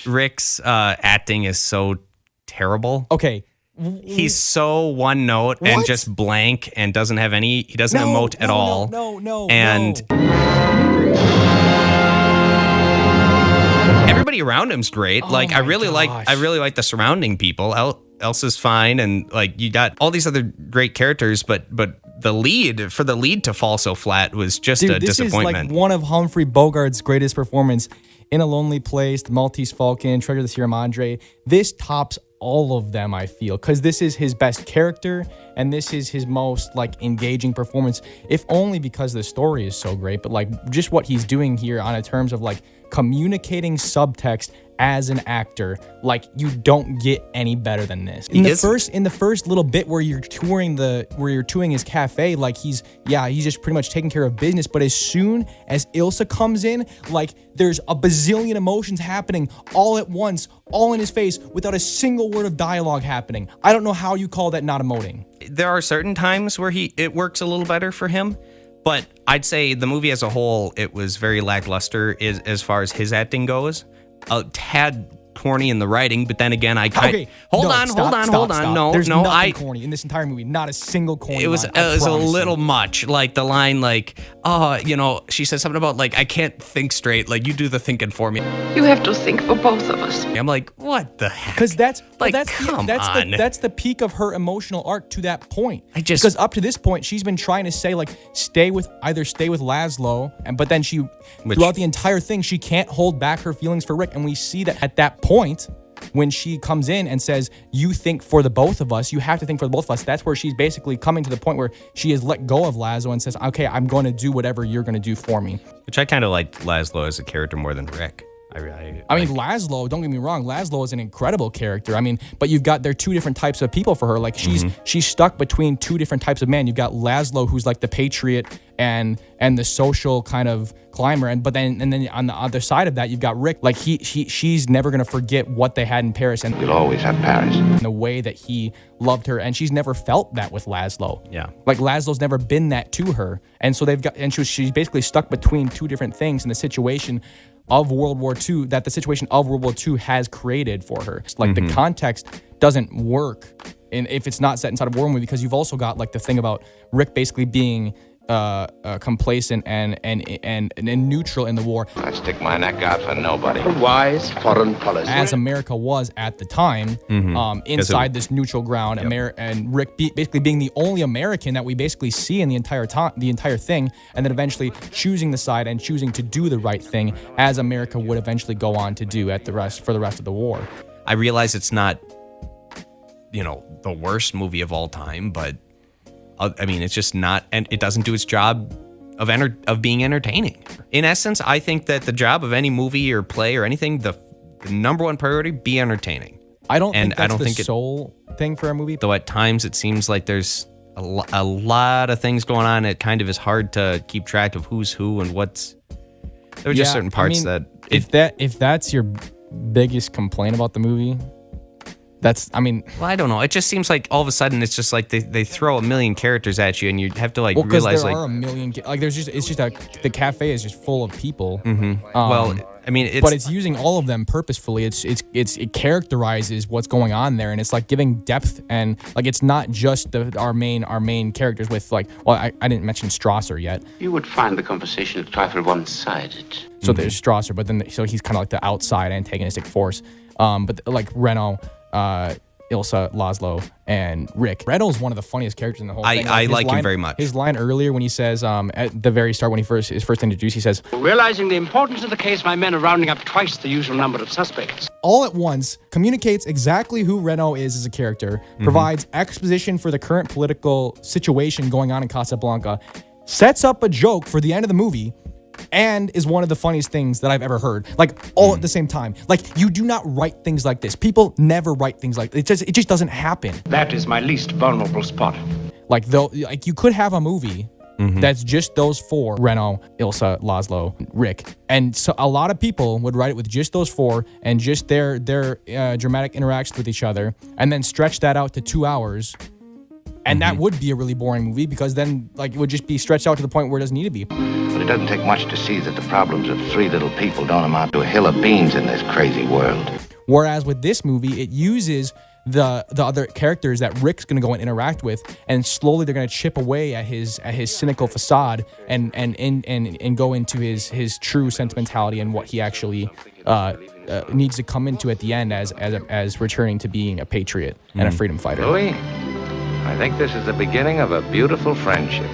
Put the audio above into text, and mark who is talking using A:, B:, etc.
A: Rick's acting is so terrible.
B: Okay.
A: He's so one note and just blank and doesn't have any. He doesn't emote at all.
B: No.
A: Everybody around him's great. I really like the surrounding people. Elsa's fine, and like you got all these other great characters, but the lead to fall so flat was just a disappointment.
B: This is like one of Humphrey Bogart's greatest performance. In a Lonely Place, The Maltese Falcon, Treasure of the Sierra Madre. This tops all of them, I feel, because this is his best character and this is his most like engaging performance, if only because the story is so great, but like just what he's doing here on a terms of like communicating subtext as an actor, like you don't get any better than this. In the first little bit where you're touring his cafe, like he's just pretty much taking care of business. But as soon as Ilsa comes in, like there's a bazillion emotions happening all at once, all in his face, without a single word of dialogue happening. I don't know how you call that not emoting.
A: There are certain times where it works a little better for him. But I'd say the movie as a whole, it was very lackluster as far as his acting goes. A tad corny in the writing, but then again, hold on. No,
B: there's nothing corny in this entire movie. Not a single corny.
A: It was a little much. Like the line, like, she said something about like I can't think straight. Like you do the thinking for me.
C: You have to think for both of us.
A: I'm like, what the heck?
B: Because that's the peak of her emotional arc to that point. Because up to this point, she's been trying to say like stay with Laszlo, but then throughout the entire thing, she can't hold back her feelings for Rick, and we see that at that point when she comes in and says, you think for the both of us, you have to think for the both of us. That's where she's basically coming to the point where she has let go of Laszlo and says, okay, I'm going to do whatever you're going to do for me.
A: Which I kind of liked Laszlo as a character more than Rick.
B: I mean, Laszlo, don't get me wrong, Laszlo is an incredible character. I mean, but they're two different types of people for her. Like she's stuck between two different types of men. You've got Laszlo, who's like the patriot and the social kind of climber, and then on the other side of that, you've got Rick. Like she's never gonna forget what they had in Paris, and
D: we'll always have Paris.
B: And the way that he loved her, and she's never felt that with Laszlo.
A: Yeah,
B: like Laszlo's never been that to her, and so she's basically stuck between two different things in the situation of World War II that the situation of World War II has created for her. Like the context doesn't work if it's not set inside of a war movie, because you've also got like the thing about Rick basically being complacent and neutral in the war.
D: I stick my neck out for nobody.
E: A wise foreign policy.
B: As America was at the time, inside this neutral ground, and Rick basically being the only American that we basically see in the entire thing, and then eventually choosing the side and choosing to do the right thing, as America would eventually go on to do for the rest of the war.
A: I realize it's not, the worst movie of all time, but I mean, it's just not, and it doesn't do its job of being entertaining. In essence, I think that the job of any movie or play or anything, the number one priority, be entertaining.
B: I don't think that's the sole thing for a movie.
A: Though at times it seems like there's a lot of things going on. It kind of is hard to keep track of who's who and what's. There are just certain parts
B: if that's your biggest complaint about the movie. Well,
A: I don't know. It just seems like all of a sudden it's just like they throw a million characters at you, and you have to realize
B: there are a million. Like the cafe is just full of people.
A: But
B: it's using all of them purposefully. It characterizes what's going on there, and it's like giving depth, and like it's not just our main characters with like. Well, I didn't mention Strasser yet.
E: You would find the conversation a trifle one-sided.
B: So there's Strasser, but then so he's kind of like the outside antagonistic force. But like Renault, Ilsa, Laszlo, and Rick. Renault's one of the funniest characters in the whole thing.
A: I like him very much.
B: His line earlier when he says, at the very start when he is first introduced, he says,
F: realizing the importance of the case, my men are rounding up twice the usual number of suspects.
B: All at once, communicates exactly who Renault is as a character, provides exposition for the current political situation going on in Casablanca, sets up a joke for the end of the movie, and is one of the funniest things that I've ever heard. Like all at the same time. Like you do not write things like this. People never write things like this. It just doesn't happen.
F: That is my least vulnerable spot.
B: Like you could have a movie that's just those four: Renault, Ilsa, Laszlo, Rick, and so a lot of people would write it with just those four and just their dramatic interactions with each other, and then stretch that out to 2 hours. And that would be a really boring movie, because then like it would just be stretched out to the point where it doesn't need to be.
E: But
D: It doesn't take much to see that the problems of three little people don't amount to a hill of beans in this crazy world.
B: Whereas with this movie, it uses the other characters that Rick's going to go and interact with, and slowly they're going to chip away at his cynical facade and go into his true sentimentality and what he actually needs to come into at the end as returning to being a patriot and a freedom fighter.
D: Louis, I think this is the beginning of a beautiful friendship.